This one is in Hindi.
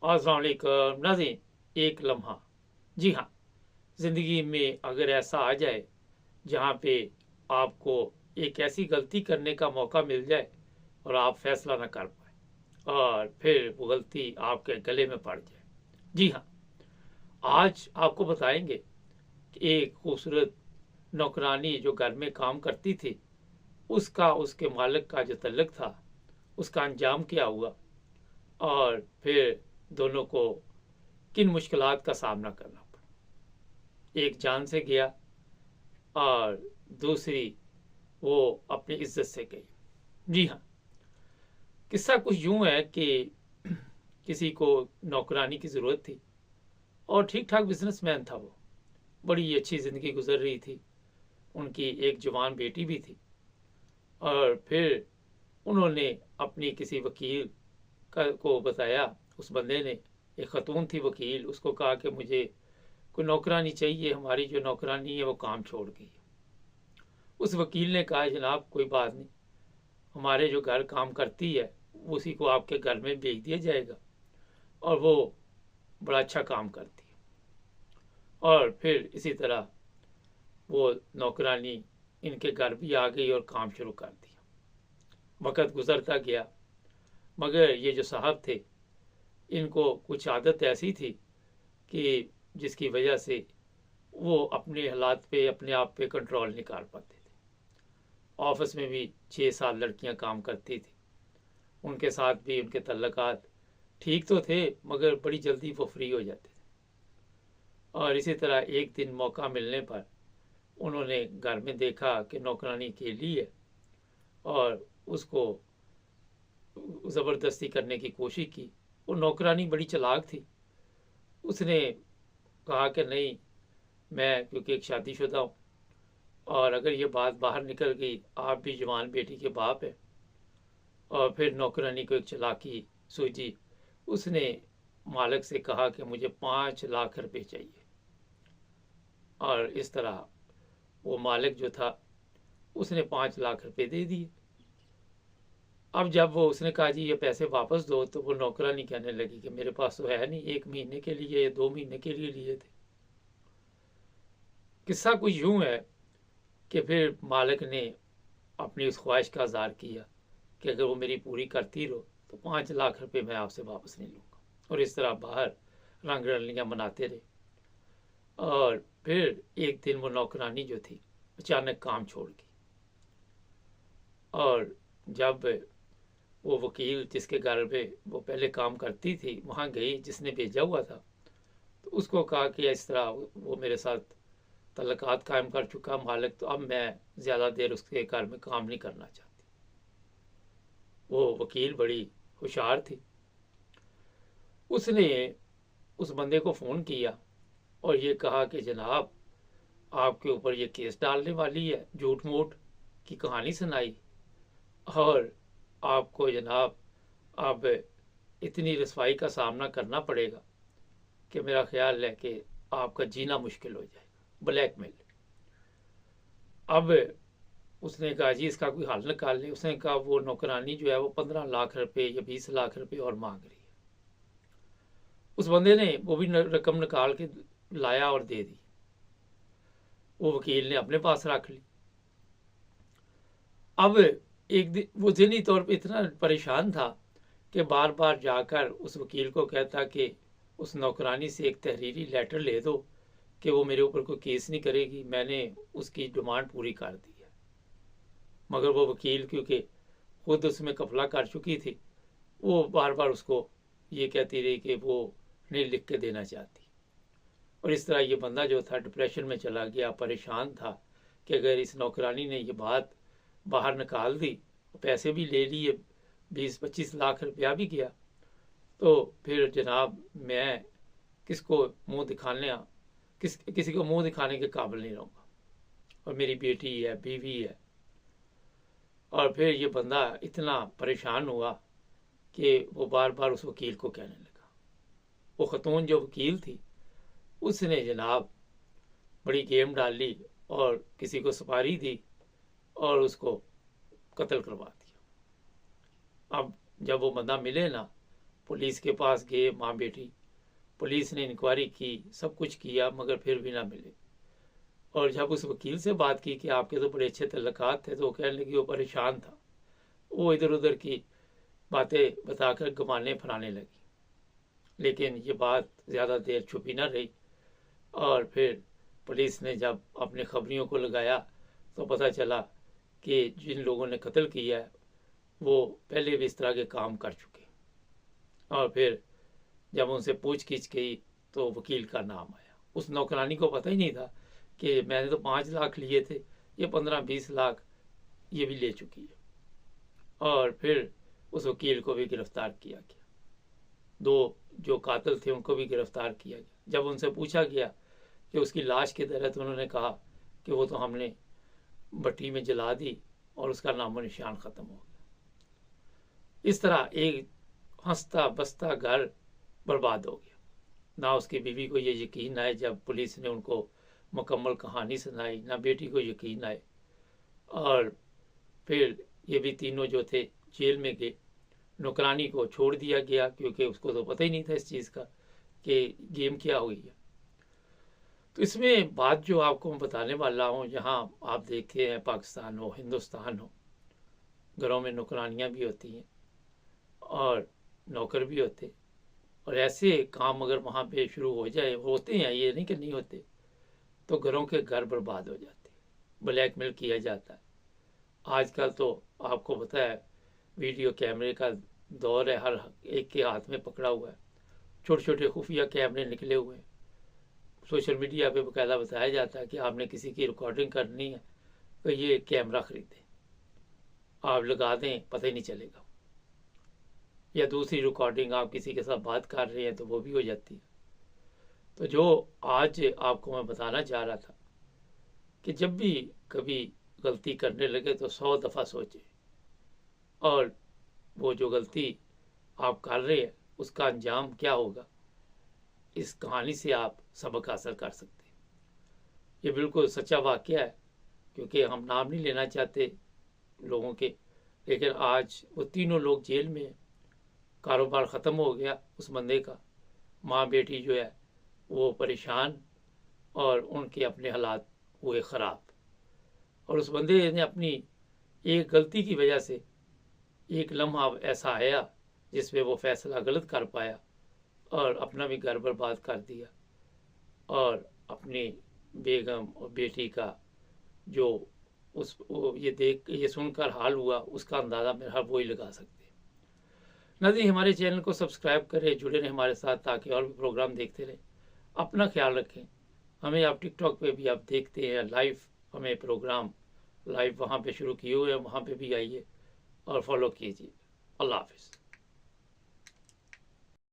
अस्सलाम वालेकुम नाज़रीन। एक लम्हा। जी हाँ, ज़िंदगी में अगर ऐसा आ जाए जहाँ पे आपको एक ऐसी गलती करने का मौका मिल जाए और आप फैसला ना कर पाए और फिर वो गलती आपके गले में पड़ जाए। जी हाँ, आज आपको बताएंगे कि एक खूबसूरत नौकरानी जो घर में काम करती थी, उसका उसके मालिक का जो तल्लक था, उसका अंजाम क्या हुआ और फिर दोनों को किन मुश्किलात का सामना करना पड़ा। एक जान से गया और दूसरी वो अपनी इज्जत से गई। जी हाँ, किस्सा कुछ यूं है कि किसी को नौकरानी की ज़रूरत थी और ठीक ठाक बिजनेसमैन था वो। बड़ी अच्छी ज़िंदगी गुजर रही थी। उनकी एक जवान बेटी भी थी और फिर उन्होंने अपनी किसी वकील को बताया। उस बंदे ने, एक खतून थी वकील, उसको कहा कि मुझे कोई नौकरानी चाहिए, हमारी जो नौकरानी है वो काम छोड़ गई है। उस वकील ने कहा, जनाब कोई बात नहीं, हमारे जो घर काम करती है उसी को आपके घर में भेज दिया जाएगा और वो बड़ा अच्छा काम करती है। और फिर इसी तरह वो नौकरानी इनके घर भी आ गई और काम शुरू कर दिया। वक़्त गुजरता गया, मगर ये जो साहब थे, इनको कुछ आदत ऐसी थी कि जिसकी वजह से वो अपने हालात पे, अपने आप पे कंट्रोल नहीं कर पाते थे। ऑफिस में भी 6-7 लड़कियां काम करती थी। उनके साथ भी उनके तल्लकात ठीक तो थे, मगर बड़ी जल्दी वो फ्री हो जाते थे। और इसी तरह एक दिन मौका मिलने पर उन्होंने घर में देखा कि नौकरानी अकेली है और उसको ज़बरदस्ती करने की कोशिश की। वो नौकरानी बड़ी चालाक थी। उसने कहा कि नहीं, मैं क्योंकि एक शादीशुदा हूँ और अगर ये बात बाहर निकल गई, आप भी जवान बेटी के बाप है। और फिर नौकरानी को एक चालाकी सूझी। उसने मालिक से कहा कि मुझे 5 लाख रुपए चाहिए। और इस तरह वो मालिक जो था, उसने 5 लाख रुपए दे दिए। अब जब वो उसने कहा जी ये पैसे वापस दो, तो वो नौकरानी कहने लगी कि मेरे पास तो है नहीं, 1 महीने के लिए, 2 महीने के लिए लिए थे। किस्सा कुछ यूं है कि फिर मालिक ने अपनी उस ख्वाहिश का इज़हार किया कि अगर वो मेरी पूरी करती रहो तो 5 लाख रुपए मैं आपसे वापस नहीं लूँगा। और इस तरह बाहर रंग रलियाँ मनाते रहे। और फिर एक दिन वो नौकरानी जो थी अचानक काम छोड़ गई। और जब वो वकील जिसके घर पे वो पहले काम करती थी वहाँ गई, जिसने भेजा हुआ था, तो उसको कहा कि इस तरह वो मेरे साथ तल्लकात कायम कर चुका मालिक, तो अब मैं ज़्यादा देर उसके घर में काम नहीं करना चाहती। वो वकील बड़ी होशियार थी। उसने उस बंदे को फ़ोन किया और ये कहा कि जनाब आपके ऊपर ये केस डालने वाली है, झूठ मूठ की कहानी सुनाई और आपको जनाब अब इतनी रसवाई का सामना करना पड़ेगा कि मेरा ख्याल है कि आपका जीना मुश्किल हो जाएगा। ब्लैकमेल। अब उसने कहा जी इसका कोई हल निकाल लें। उसने कहा वो नौकरानी जो है वो 15 लाख रुपए या 20 लाख रुपए और मांग रही है। उस बंदे ने वो भी रकम निकाल के लाया और दे दी। वो वकील ने अपने पास रख ली। अब एक दिन वो ज़हनी तौर पे इतना परेशान था कि बार बार जाकर उस वकील को कहता कि उस नौकरानी से एक तहरीरी लेटर ले दो कि वो मेरे ऊपर कोई केस नहीं करेगी, मैंने उसकी डिमांड पूरी कर दी है। मगर वो वकील क्योंकि खुद उसमें कफला कर चुकी थी, वो बार बार उसको ये कहती रही कि वो नहीं लिख के देना चाहती। और इस तरह ये बंदा जो था डिप्रेशन में चला गया, परेशान था कि अगर इस नौकरानी ने ये बात बाहर निकाल दी, पैसे भी ले लिए, 20-25 लाख रुपया भी गया, तो फिर जनाब मैं किसको मुंह दिखाने किसी को मुंह दिखाने के काबिल नहीं रहूँगा। और मेरी बेटी है, बीवी है। और फिर ये बंदा इतना परेशान हुआ कि वो बार बार उस वकील को कहने लगा। वो खतून जो वकील थी, उसने जनाब बड़ी गेम डाली और किसी को सुपारी दी और उसको कत्ल करवा दिया। अब जब वो बंदा मिले ना, पुलिस के पास गए माँ बेटी। पुलिस ने इंक्वायरी की, सब कुछ किया, मगर फिर भी ना मिले। और जब उस वकील से बात की कि आपके तो बड़े अच्छे तल्लुकात थे, तो वो कहने लगी वो परेशान था, वो इधर उधर की बातें बताकर गमाने फनाने लगी। लेकिन ये बात ज़्यादा देर छुपी ना रही, और फिर पुलिस ने जब अपने खबरियों को लगाया तो पता चला कि जिन लोगों ने कत्ल किया है वो पहले भी इस तरह के काम कर चुके। और फिर जब उनसे पूछगिछ की तो वकील का नाम आया। उस नौकरानी को पता ही नहीं था कि मैंने तो 5 लाख लिए थे, ये 15-20 लाख ये भी ले चुकी है। और फिर उस वकील को भी गिरफ्तार किया गया। 2 जो कातिल थे उनको भी गिरफ्तार किया गया। जब उनसे पूछा गया कि उसकी लाश किधर है, तो उन्होंने कहा कि वो तो हमने भट्टी में जला दी और उसका नामो निशान ख़त्म हो गया। इस तरह एक हंसता बसता घर बर्बाद हो गया। ना उसकी बीवी को ये यकीन आए जब पुलिस ने उनको मुकम्मल कहानी सुनाई, ना बेटी को यकीन आए। और फिर ये भी तीनों जो थे जेल में गए। नौकरानी को छोड़ दिया गया क्योंकि उसको तो पता ही नहीं था इस चीज़ का कि गेम क्या हुई है। तो इसमें बात जो आपको मैं बताने वाला हूँ, जहाँ आप देखते हैं पाकिस्तान हो हिंदुस्तान हो, घरों में नौकरानियाँ भी होती हैं और नौकर भी होते, और ऐसे काम अगर वहाँ पे शुरू हो जाए, होते हैं, ये नहीं कि नहीं होते, तो घरों के घर बर्बाद हो जाते, ब्लैकमेल किया जाता है। आजकल तो आपको पता है वीडियो कैमरे का दौर है, हर एक के हाथ में पकड़ा हुआ है। छोटे छोटे खुफिया कैमरे निकले हुए हैं। सोशल मीडिया पे बकायदा बताया जाता है कि आपने किसी की रिकॉर्डिंग करनी है तो ये कैमरा खरीदें, आप लगा दें, पता ही नहीं चलेगा। या दूसरी रिकॉर्डिंग, आप किसी के साथ बात कर रहे हैं तो वो भी हो जाती है। तो जो आज आपको मैं बताना चाह रहा था कि जब भी कभी गलती करने लगे तो 100 दफ़ा सोचें, और वो जो गलती आप कर रहे हैं उसका अंजाम क्या होगा, इस कहानी से आप सबक हासिल कर सकते हैं। ये बिल्कुल सच्चा वाक़या है, क्योंकि हम नाम नहीं लेना चाहते लोगों के, लेकिन आज वो तीनों लोग जेल में हैं। कारोबार ख़त्म हो गया उस बंदे का, माँ बेटी जो है वो परेशान, और उनके अपने हालात हुए ख़राब। और उस बंदे ने अपनी एक गलती की वजह से एक लम्हा ऐसा आया जिसमें वो फैसला गलत कर पाया और अपना भी घर बर्बाद कर दिया, और अपनी बेगम और बेटी का जो ये सुनकर हाल हुआ उसका अंदाज़ा मेरा वही लगा सकते हैं। नाज़रीन, हमारे चैनल को सब्सक्राइब करें, जुड़े रहें हमारे साथ ताकि और भी प्रोग्राम देखते रहें। अपना ख्याल रखें। हमें आप टिकटॉक पे भी आप देखते हैं लाइव, हमें प्रोग्राम लाइव वहाँ पे शुरू किए हुए हैं, वहाँ पे भी आइए और फॉलो कीजिए। अल्लाह हाफिज़।